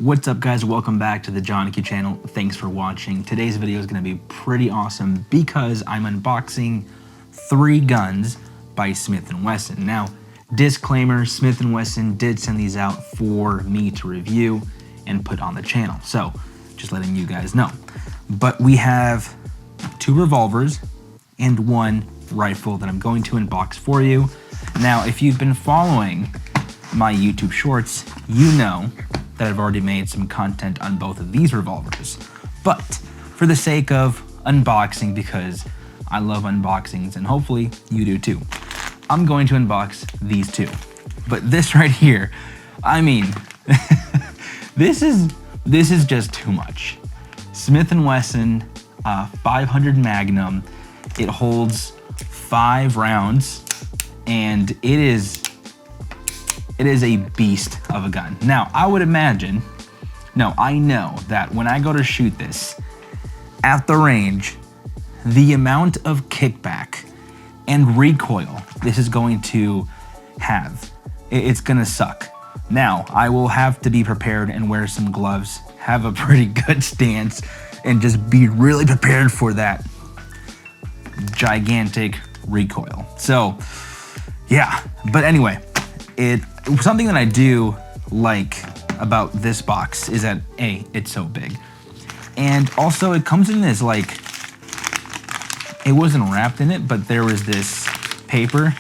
What's up, guys? Welcome back to the John Q channel. Thanks for watching. Today's video is going to be pretty awesome because I'm unboxing 3 guns by Smith & Wesson. Now, disclaimer, Smith & Wesson did send these out for me to review and put on the channel. So, just letting you guys know. But we have 2 revolvers and 1 rifle that I'm going to unbox for you. Now, if you've been following my YouTube shorts, you know that I've already made some content on both of these revolvers. But for the sake of unboxing, because I love unboxings and hopefully you do too, I'm going to unbox these 2. But this right here, I mean, this is just too much. Smith & Wesson 500 Magnum. It holds 5 rounds and it is a beast of a gun. Now, I would imagine, no, I know that when I go to shoot this at the range, the amount of kickback and recoil this is going to have, it's gonna suck. Now, I will have to be prepared and wear some gloves, have a pretty good stance, and just be really prepared for that gigantic recoil. So, yeah, but anyway, something that I do like about this box is that A, it's so big. And also it comes in this, like, it wasn't wrapped in it, but there was this paper.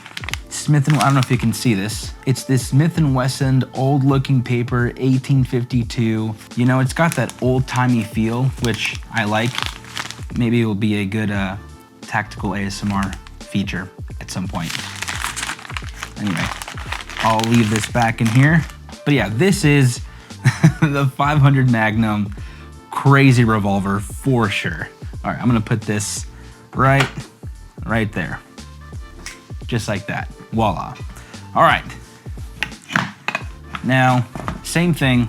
I don't know if you can see this. It's this Smith & Wesson old looking paper, 1852. You know, it's got that old timey feel, which I like. Maybe it will be a good tactical ASMR feature at some point. Anyway, I'll leave this back in here. But yeah, this is the 500 Magnum crazy revolver for sure. All right, I'm gonna put this right there. Just like that, voila. All right, now, same thing.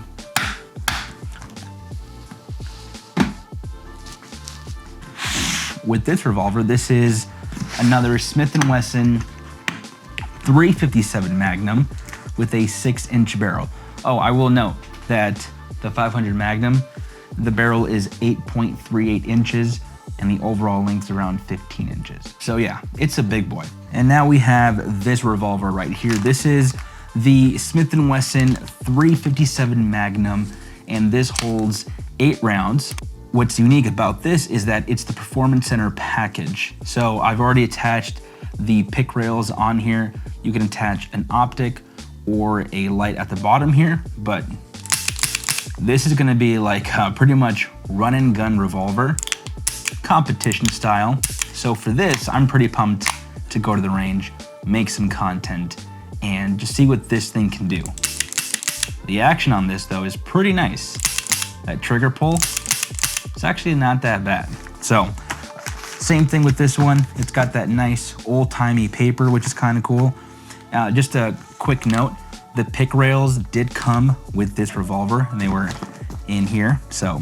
With this revolver, this is another Smith & Wesson 357 Magnum with a 6-inch barrel. Oh, I will note that the 500 Magnum, the barrel is 8.38 inches and the overall length's around 15 inches. So yeah, it's a big boy. And now we have this revolver right here. This is the Smith & Wesson 357 Magnum, and this holds 8 rounds. What's unique about this is that it's the Performance Center package. So I've already attached the pick rails on here. You can attach an optic or a light at the bottom here, but this is gonna be like pretty much run and gun revolver, competition style. So for this, I'm pretty pumped to go to the range, make some content, and just see what this thing can do. The action on this though is pretty nice. That trigger pull, it's actually not that bad. So, same thing with this one. It's got that nice old-timey paper, which is kind of cool. Just a quick note, the pick rails did come with this revolver and they were in here. So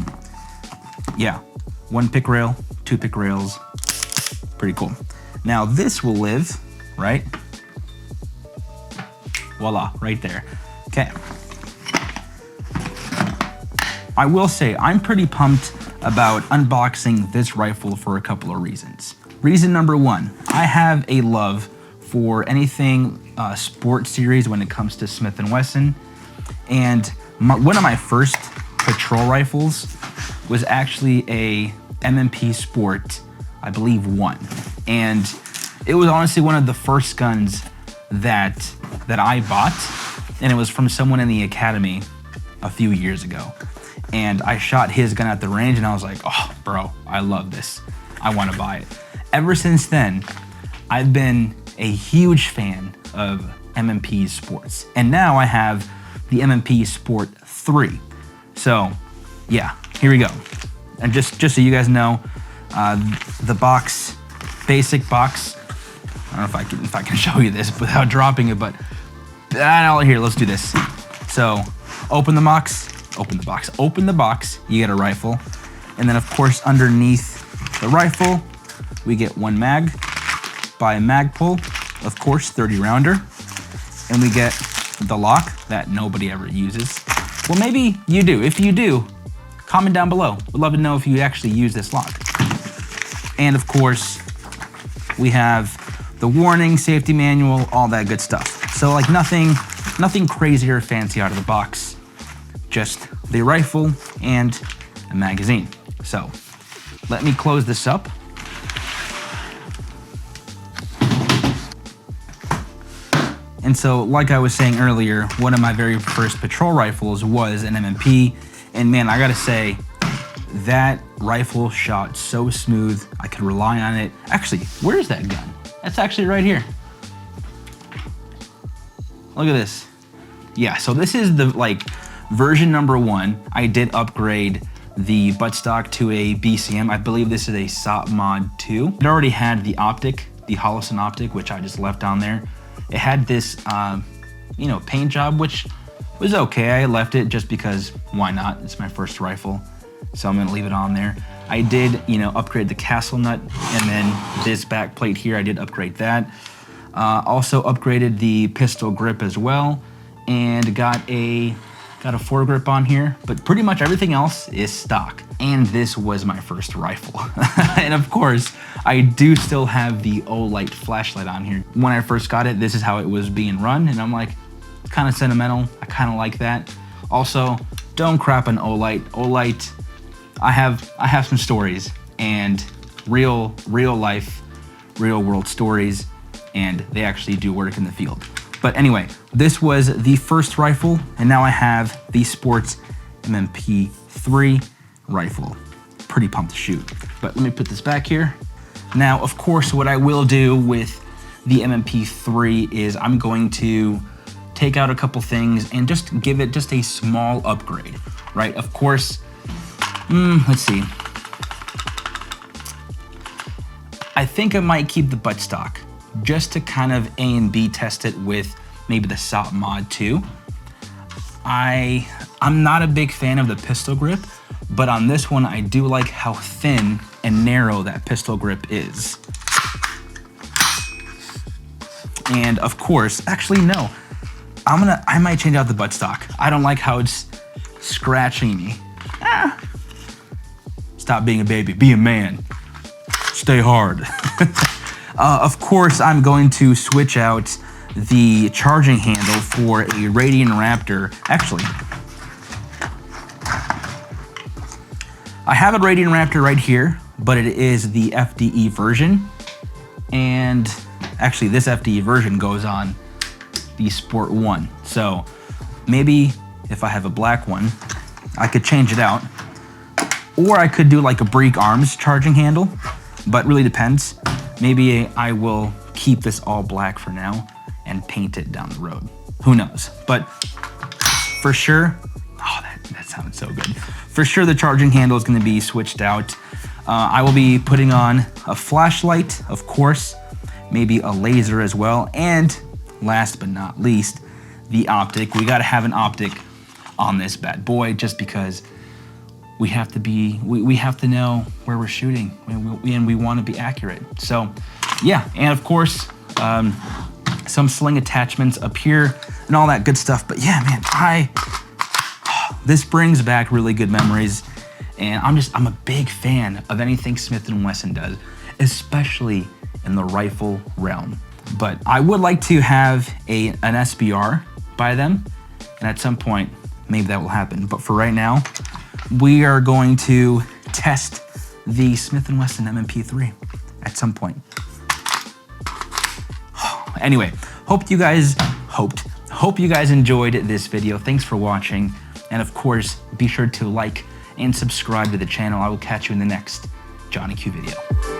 yeah, 1 pick rail, 2 pick rails, pretty cool. Now this will live, right? Voila, right there. Okay. I will say I'm pretty pumped about unboxing this rifle for a couple of reasons. Reason number 1, I have a love for anything sports series when it comes to Smith & Wesson. And one of my first patrol rifles was actually a M&P Sport, I believe 1. And it was honestly one of the first guns that I bought, and it was from someone in the academy a few years ago. And I shot his gun at the range and I was like, oh, bro, I love this. I want to buy it. Ever since then, I've been a huge fan of M&P Sports. And now I have the M&P Sport 3. So yeah, here we go. And just so you guys know, the box, basic box, I don't know if I can show you this without dropping it, but here, let's do this. So open the box, you get a rifle. And then of course, underneath the rifle, we get 1 mag by mag pull, of course, 30 rounder. And we get the lock that nobody ever uses. Well, maybe you do. If you do, comment down below. We'd love to know if you actually use this lock. And of course, we have the warning, safety manual, all that good stuff. So like nothing crazy or fancy out of the box, just the rifle and a magazine. So let me close this up. And so, like I was saying earlier, one of my very first patrol rifles was an M&P, and man, I gotta say, that rifle shot so smooth. I could rely on it. Actually, where's that gun? That's actually right here. Look at this. Yeah, so this is the version number 1. I did upgrade the buttstock to a BCM. I believe this is a SOP Mod 2. It already had the optic, the Holosun optic, which I just left on there. It had this, paint job, which was okay. I left it just because why not? It's my first rifle, so I'm gonna leave it on there. I did, upgrade the castle nut, and then this back plate here, I did upgrade that. Also upgraded the pistol grip as well, and got a foregrip on here, but pretty much everything else is stock. And this was my first rifle. And of course, I do still have the Olight flashlight on here. When I first got it, this is how it was being run, and I'm like, it's kind of sentimental. I kind of like that. Also, don't crap on Olight. Olight, I have some stories, and real life, real world stories, and they actually do work in the field. But anyway, this was the first rifle, and now I have the Sports M&P3 rifle. Pretty pumped to shoot. But let me put this back here. Now, of course, what I will do with the M&P3 is I'm going to take out a couple things and just give it just a small upgrade, right? Of course, let's see. I think I might keep the buttstock just to kind of A and B test it with maybe the SOP Mod 2. I'm not a big fan of the pistol grip, but on this one, I do like how thin and narrow that pistol grip is. And of course, actually no, I might change out the buttstock. I don't like how it's scratching me. Stop being a baby, be a man. Stay hard. Of course, I'm going to switch out the charging handle for a Radiant Raptor. Actually, I have a Radiant Raptor right here, but it is the FDE version. And actually, this FDE version goes on the Sport 1. So maybe if I have a black one, I could change it out. Or I could do like a Break Arms charging handle, but really depends. Maybe I will keep this all black for now and paint it down the road. Who knows? But for sure, oh, that sounded so good. For sure, the charging handle is gonna be switched out. I will be putting on a flashlight, of course, maybe a laser as well, and last but not least, the optic. We gotta have an optic on this bad boy just because we have to know where we're shooting, and we want to be accurate. So yeah, and of course, some sling attachments up here and all that good stuff. But yeah, man, this brings back really good memories, and I'm a big fan of anything Smith & Wesson does, especially in the rifle realm. But I would like to have an SBR by them, and at some point, maybe that will happen. But for right now, we are going to test the Smith & Wesson M&P3 at some point. Anyway, hope you guys enjoyed this video. Thanks for watching. And of course, be sure to like and subscribe to the channel. I will catch you in the next Johnny Q video.